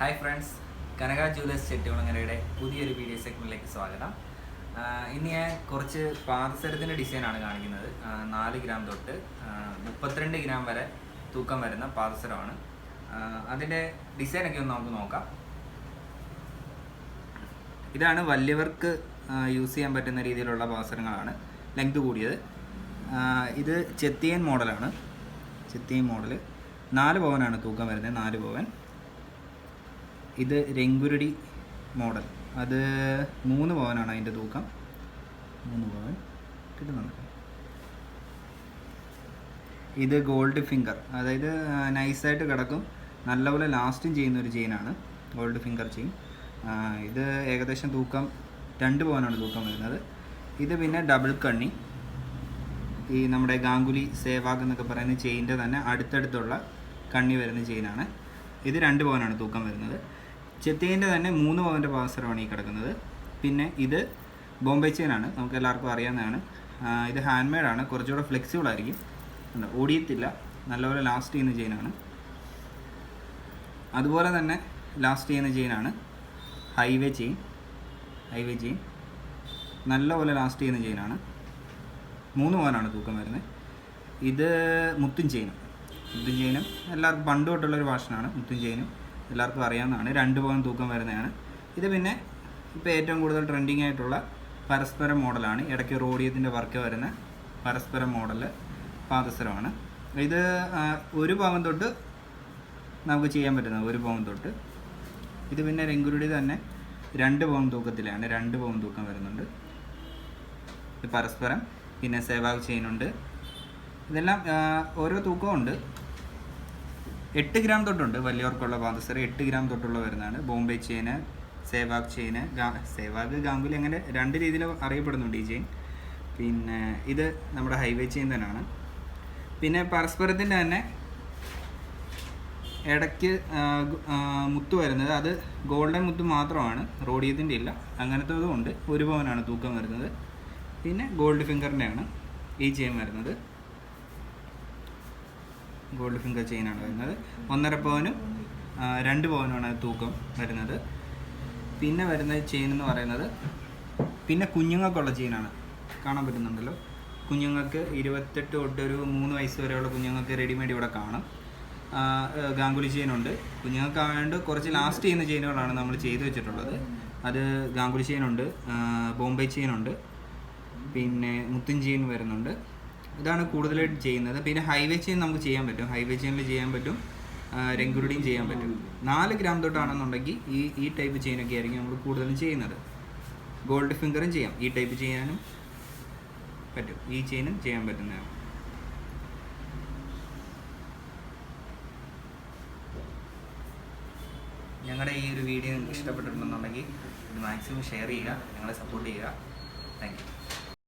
Hi friends, കനക Jewellers ചെട്ടികുളങ്ങരയുടെ പുതിയൊരു video സെഗ്മെന്റിലേക്ക് സ്വാഗതം. ഇന്ന് ഞാൻ കുറച്ച് പാദസരത്തിൻ്റെ ഡിസൈനാണ് കാണിക്കുന്നത്. 4 ഗ്രാം തൊട്ട് 32 ഗ്രാം വരെ തൂക്കം വരുന്ന പാദസരമാണ്. അതിൻ്റെ ഡിസൈനൊക്കെ ഒന്ന് നമുക്ക് നോക്കാം. ഇതാണ് വലിയവർക്ക് യൂസ് ചെയ്യാൻ പറ്റുന്ന രീതിയിലുള്ള പാദസരങ്ങളാണ്, ലെങ്ത് കൂടിയത്. ഇത് ചെത്തിയൻ മോഡലാണ്. ചെത്തിയൻ മോഡൽ 4 പവനാണ് തൂക്കം വരുന്നത്, 4 പവൻ. ഇത് രംഗുരുടി മോഡൽ, അത് 3 പവനാണ് അതിൻ്റെ തൂക്കം. 3 പവൻ കിട്ടുന്നുണ്ട്. ഇത് ഗോൾഡ് ഫിംഗർ, അതായത് നൈസായിട്ട് കിടക്കും, നല്ലപോലെ ലാസ്റ്റും ചെയ്യുന്ന ഒരു ചെയിനാണ് ഗോൾഡ് ഫിംഗർ ചെയിൻ. ഇത് ഏകദേശം തൂക്കം 2 പവനാണ് തൂക്കം വരുന്നത്. ഇത് പിന്നെ ഡബിൾ കണ്ണി, ഈ നമ്മുടെ ഗാംഗുലി സേവാഗ് എന്നൊക്കെ പറയുന്ന ചെയിൻ്റെ തന്നെ അടുത്തടുത്തുള്ള കണ്ണി വരുന്ന ചെയിനാണ്. ഇത് 2 പവനാണ് തൂക്കം വരുന്നത്. ചെത്തിയൻ്റെ തന്നെ 3 പവൻ്റെ പാദസരമാണ് ഈ കിടക്കുന്നത്. പിന്നെ ഇത് ബോംബെ ചെയിനാണ്, നമുക്ക് എല്ലാവർക്കും അറിയാവുന്നതാണ്. ഇത് ഹാൻഡ് മെയ്ഡാണ്, കുറച്ചുകൂടെ ഫ്ലെക്സിബിൾ ആയിരിക്കും, ഓടിയത്തില്ല, നല്ലപോലെ ലാസ്റ്റ് ചെയ്യുന്ന ചെയിനാണ്. അതുപോലെ തന്നെ ലാസ്റ്റ് ചെയ്യുന്ന ചെയിനാണ് ഹൈവേ ചെയിൻ. ഹൈവേ ചെയിൻ നല്ലപോലെ ലാസ്റ്റ് ചെയ്യുന്ന ചെയിനാണ്. 3 പവനാണ് തൂക്കം വരുന്നത്. ഇത് മുത്തും ചെയിനും. മുത്തും ചെയിനും എല്ലാവർക്കും പണ്ട് തൊട്ടുള്ളൊരു ഫാഷനാണ്. മുത്തും ചെയിനും എല്ലാവർക്കും അറിയാവുന്നതാണ്. 2 പവൻ തൂക്കം വരുന്നതാണ്. ഇത് പിന്നെ ഇപ്പോൾ ഏറ്റവും കൂടുതൽ ട്രെൻഡിങ് ആയിട്ടുള്ള പരസ്പരം മോഡലാണ്. ഇടയ്ക്ക് റോഡിയത്തിൻ്റെ വർക്ക് വരുന്ന പരസ്പരം മോഡൽ പാദസരമാണ്. ഇത് 1 പവൻ തൊട്ട് നമുക്ക് ചെയ്യാൻ പറ്റുന്നത്, 1 പവൻ തൊട്ട്. ഇത് പിന്നെ രംഗുരുടി തന്നെ 2 പവൻ തൂക്കത്തിലാണ്, 2 പവൻ തൂക്കം വരുന്നുണ്ട്. ഇത് പരസ്പരം, പിന്നെ സേവാഗ് ചെയിനുണ്ട്. ഇതെല്ലാം ഓരോ തൂക്കമുണ്ട്. 8 ഗ്രാം തൊട്ടുണ്ട് വലിയവർക്കുള്ള പാദസരം, 8 ഗ്രാം തൊട്ടുള്ള വരുന്നതാണ്. ബോംബെ ചെയിന്, സേവാഗ് ചെയിന്, സേവാഗ് ഗാംഗുലി, അങ്ങനെ 2 രീതിയിൽ അറിയപ്പെടുന്നുണ്ട് ഈ ചെയിൻ. പിന്നെ ഇത് നമ്മുടെ ഹൈവേ ചെയിൻ തന്നെയാണ്. പിന്നെ പരസ്പരത്തിൻ്റെ തന്നെ ഇടയ്ക്ക് മുത്ത് വരുന്നത്, അത് ഗോൾഡൻ മുത്ത് മാത്രമാണ്, റോഡിയത്തിൻ്റെ ഇല്ല. അങ്ങനത്തതും ഉണ്ട്. 1 പവനാണ് തൂക്കം വരുന്നത്. പിന്നെ ഗോൾഡ് ഫിംഗറിൻ്റെയാണ് ഈ ചെയിൻ വരുന്നത്. ഗോൾഡ് ഫിംഗർ ചെയിനാണ് വരുന്നത്. 1.5 പവനും 2 പവനുമാണ് തൂക്കം വരുന്നത്. പിന്നെ വരുന്ന ചെയിൻ എന്ന് പറയുന്നത് പിന്നെ കുഞ്ഞുങ്ങൾക്കുള്ള ചെയിനാണ്. കാണാൻ പറ്റുന്നുണ്ടല്ലോ, കുഞ്ഞുങ്ങൾക്ക് 28 തൊട്ട് ഒരു 3 വയസ്സ് വരെയുള്ള കുഞ്ഞുങ്ങൾക്ക് റെഡിമെയ്ഡ് ഇവിടെ കാണും. ഗാംഗുലി ചെയിനുണ്ട്. കുഞ്ഞുങ്ങൾക്കായതുകൊണ്ട് കുറച്ച് ലാസ്റ്റ് ചെയ്യുന്ന ചെയിനുകളാണ് നമ്മൾ ചെയ്തു വെച്ചിട്ടുള്ളത്. അത് ഗാംഗുലി ചെയിനുണ്ട്, ബോംബെ ചെയിനുണ്ട്, പിന്നെ മുത്തും ചെയിൻ വരുന്നുണ്ട്. ഇതാണ് കൂടുതലായിട്ട് ചെയ്യുന്നത്. പിന്നെ ഹൈവേ ചെയിൻ നമുക്ക് ചെയ്യാൻ പറ്റും, ഹൈവേ ചെയിനിൽ ചെയ്യാൻ പറ്റും, രംഗുരുടിയും ചെയ്യാൻ പറ്റും. 4 ഗ്രാം തൊട്ടാണെന്നുണ്ടെങ്കിൽ ഈ ടൈപ്പ് ചെയിനൊക്കെ ആയിരിക്കും നമ്മൾ കൂടുതലും ചെയ്യുന്നത്. ഗോൾഡ് ഫിംഗറും ചെയ്യാം, ഈ ടൈപ്പ് ചെയ്യാനും പറ്റും, ഈ ചെയിനും ചെയ്യാൻ പറ്റുന്നതാണ്. ഞങ്ങളുടെ ഈ ഒരു വീഡിയോ നിങ്ങൾക്ക് ഇഷ്ടപ്പെട്ടിട്ടുണ്ടെന്നുണ്ടെങ്കിൽ ഇത് മാക്സിമം ഷെയർ ചെയ്യുക, ഞങ്ങളെ സപ്പോർട്ട് ചെയ്യുക. Thank you.